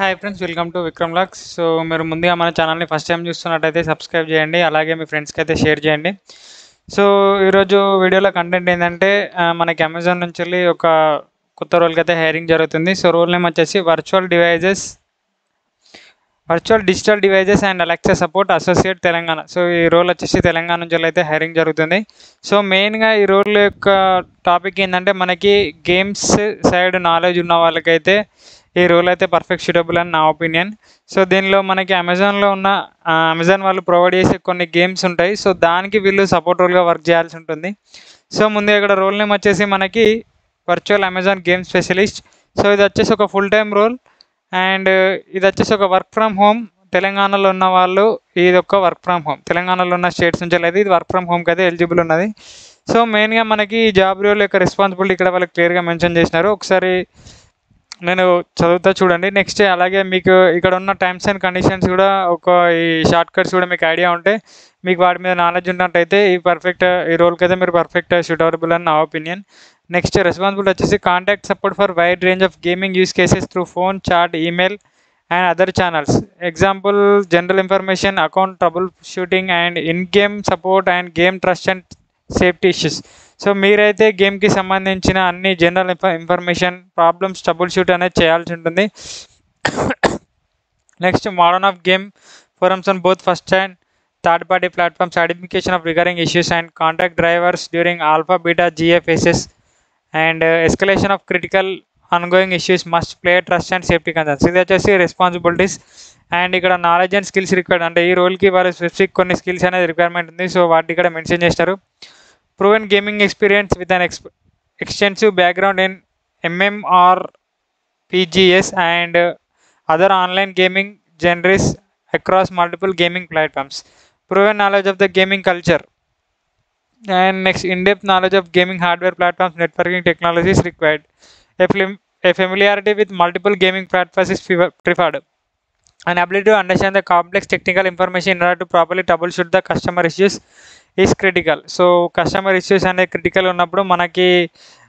Hi friends, welcome to Vikram lakhs. So మీరు ముందుగా మన ఛానల్ని ఫస్ట్ టైం చూస్తున్నట్టయితే సబ్స్క్రైబ్ చేయండి, అలాగే మీ ఫ్రెండ్స్కి అయితే షేర్ చేయండి. సో ఈరోజు వీడియోలో కంటెంట్ ఏంటంటే మనకి అమెజాన్ నుంచి వెళ్ళి ఒక కొత్త రోల్కి అయితే హైరింగ్ జరుగుతుంది. సో రోల్ నేమ్ వచ్చేసి virtual digital devices and Alexa support associate Telangana. So ఈ రోల్ వచ్చేసి తెలంగాణ నుంచి అయితే హైరింగ్ జరుగుతుంది. సో మెయిన్గా ఈ రోల్ యొక్క టాపిక్ ఏంటంటే మనకి గేమ్స్ సైడ్ నాలెడ్జ్ ఉన్న వాళ్ళకైతే ఈ రోల్ అయితే పర్ఫెక్ట్ సూటబుల్ అని నా ఒపీనియన్. సో దీనిలో మనకి అమెజాన్ వాళ్ళు ప్రొవైడ్ చేసే కొన్ని గేమ్స్ ఉంటాయి. సో దానికి వీళ్ళు సపోర్ట్ రోల్గా వర్క్ చేయాల్సి ఉంటుంది. సో ముందుగా ఇక్కడ రోల్ నేమ్ వచ్చేసి మనకి virtual Amazon game specialist. So ఇది వచ్చేసి ఒక ఫుల్ టైమ్ రోల్ అండ్ ఇది వచ్చేసి ఒక వర్క్ ఫ్రమ్ హోమ్. తెలంగాణలో ఉన్న వాళ్ళు ఇది ఒక వర్క్ ఫ్రమ్ హోమ్, తెలంగాణలో ఉన్న స్టేట్స్ నుంచి అయితే ఇది వర్క్ ఫ్రమ్ హోమ్కి అయితే ఎలిజిబుల్ ఉన్నది. సో మెయిన్గా మనకి ఈ జాబ్ రోల్ యొక్క రెస్పాన్సిబిలిటీ ఇక్కడ వాళ్ళకి క్లియర్గా మెన్షన్ చేసినారు. ఒకసారి నేను చదువుతా చూడండి. నెక్స్ట్ అలాగే మీకు ఇక్కడ ఉన్న టర్మ్స్ అండ్ కండిషన్స్ కూడా ఈ షార్ట్ కట్స్ కూడా మీకు ఐడియా ఉంటే, మీకు వాటి మీద నాలెడ్జ్ ఉన్నట్టయితే ఈ రోల్కి అయితే మీరు పర్ఫెక్ట్ సూటబుల్ అని నా ఒపీనియన్. నెక్స్ట్ రెస్పాన్సిబిలిటీ వచ్చేసి contact support for wide range of gaming use cases through phone, chat, email and other channels. Example general information, account trouble shooting and in game support and game trust and safety issues. So మీరైతే గేమ్కి సంబంధించిన అన్ని general information, problems trouble shoot అనేది చేయాల్సి ఉంటుంది. Next modern of game forums on both first and third party platforms, identification of regarding issues and contact drivers during alpha beta GA phases and escalation of critical ongoing issues must play trust and safety concerns. ఇది వచ్చేసి responsibilities. And ఇక్కడ knowledge and skills required, అంటే ఈ రోల్కి వారి specific కొన్ని skills అనేది requirement ఉంది. సో వాటిని ఇక్కడ మెన్షన్ చేస్తారు. Proven gaming experience with an extensive background in MMORPGs and other online gaming genres across multiple gaming platforms. Proven knowledge of the gaming culture and next in-depth knowledge of gaming hardware platforms, networking technologies required. A familiarity with multiple gaming platforms is preferred. An ability to understand the complex technical information in order to properly troubleshoot the customer issues is critical. So customer issues అనేది critical ఉన్నప్పుడు మనకి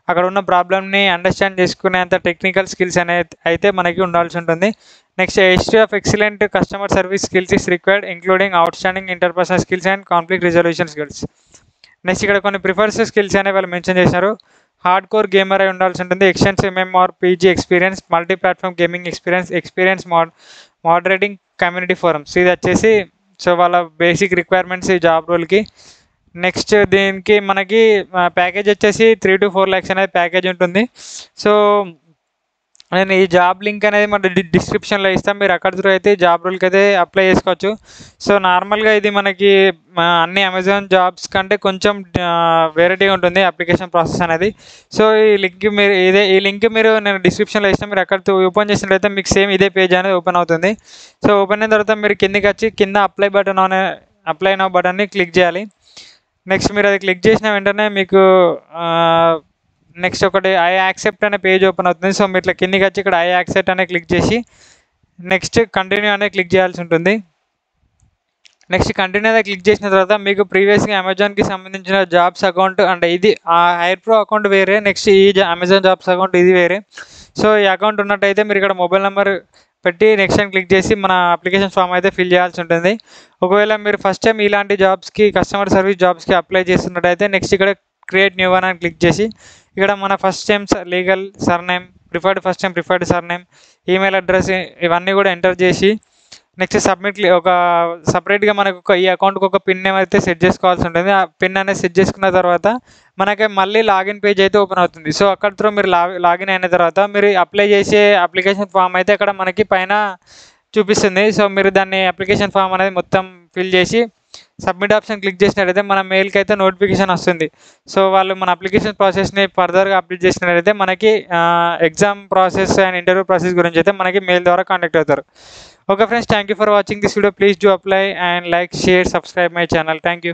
అక్కడ ఉన్న ప్రాబ్లమ్ని understand చేసుకునేంత technical skills అనేది అయితే మనకి ఉండాల్సి ఉంటుంది. Next history of excellent customer service skills is required, including out standing interpersonal skills and conflict resolution skills. Next ఇక్కడ కొన్ని ప్రిఫర్స్ స్కిల్స్ అనేవి వాళ్ళు మెన్షన్ చేశారు. హార్డ్ కోర్ గేమర్ అయి ఉండాల్సి ఉంటుంది, extensive MMORPG experience, multi platform gaming experience moderating community forums. ఇది వచ్చేసి సో వాళ్ళ బేసిక్ రిక్వైర్మెంట్స్ ఈ జాబ్ రోల్కి. నెక్స్ట్ దీనికి మనకి ప్యాకేజ్ వచ్చేసి 3 to 4 lakhs అనేది ప్యాకేజ్ ఉంటుంది. సో నేను ఈ జాబ్ లింక్ అనేది మన డిస్క్రిప్షన్లో ఇస్తాను, మీరు అక్కడ త్రూ అయితే జాబ్ రోల్కి అయితే అప్లై చేసుకోవచ్చు. సో నార్మల్గా ఇది మనకి అన్ని అమెజాన్ జాబ్స్ కంటే కొంచెం వెరైటీగా ఉంటుంది అప్లికేషన్ ప్రాసెస్ అనేది. సో ఈ లింక్ మీరు నేను డిస్క్రిప్షన్లో ఇస్తాను, మీరు అక్కడ ఓపెన్ చేసినట్లయితే మీకు సేమ్ ఇదే పేజ్ అనేది ఓపెన్ అవుతుంది. సో ఓపెన్ అయిన తర్వాత మీరు కిందకి వచ్చి కింద అప్లై నౌ బటన్ని క్లిక్ చేయాలి. నెక్స్ట్ మీరు అది క్లిక్ చేసిన వెంటనే మీకు నెక్స్ట్ ఒకటి ఐ యాక్సెప్ట్ అనే పేజ్ ఓపెన్ అవుతుంది. సో మీరు ఇట్లా కిందికి వచ్చి ఇక్కడ ఐ యాక్సెప్ట్ అనే క్లిక్ చేసి నెక్స్ట్ కంటిన్యూ అనే క్లిక్ చేయాల్సి ఉంటుంది. నెక్స్ట్ కంటిన్యూ అనేది క్లిక్ చేసిన తర్వాత మీకు ప్రీవియస్గా అమెజాన్కి సంబంధించిన జాబ్స్ అకౌంట్, అంటే ఇది ఆ హైర్ ప్రో అకౌంట్ వేరే, నెక్స్ట్ ఈ అమెజాన్ జాబ్స్ అకౌంట్ ఇది వేరే. సో ఈ అకౌంట్ ఉన్నట్టయితే మీరు ఇక్కడ మొబైల్ నెంబర్ పెట్టి నెక్స్ట్ అని క్లిక్ చేసి మన అప్లికేషన్ ఫామ్ అయితే ఫిల్ చేయాల్సి ఉంటుంది. ఒకవేళ మీరు ఫస్ట్ టైం ఇలాంటి జాబ్స్కి కస్టమర్ సర్వీస్ జాబ్స్కి అప్లై చేస్తున్నట్టయితే నెక్స్ట్ ఇక్కడ క్రియేట్ న్యూ వన్ అని క్లిక్ చేసి ఇక్కడ మన first time legal surname, preferred surname, email address ఇవన్నీ కూడా ఎంటర్ చేసి నెక్స్ట్ సబ్మిట్ ఒక సపరేట్గా మనకు ఈ అకౌంట్కి ఒక పిన్ నేమ్ అయితే సెట్ చేసుకోవాల్సి ఉంటుంది. ఆ పిన్ అనేది సెట్ చేసుకున్న తర్వాత మనకి మళ్ళీ లాగిన్ పేజ్ అయితే ఓపెన్ అవుతుంది. సో అక్కడ త్రూ మీరు లాగిన్ అయిన తర్వాత మీరు అప్లై చేసే అప్లికేషన్ ఫామ్ అయితే అక్కడ మనకి పైన చూపిస్తుంది. సో మీరు దాన్ని అప్లికేషన్ ఫామ్ అనేది మొత్తం ఫిల్ చేసి సబ్మిట్ ఆప్షన్ క్లిక్ చేసినట్లయితే మన మెయిల్కి అయితే నోటిఫికేషన్ వస్తుంది. సో వాళ్ళు మన అప్లికేషన్ ప్రాసెస్ని ఫర్దర్గా అప్డేట్ చేసినట్లయితే మనకి exam process and interview process గురించి అయితే మనకి మెయిల్ ద్వారా కాంటాక్ట్ అవుతారు. Okay friends, thank you for watching this video. Please do apply and like, share, subscribe my channel. Thank you.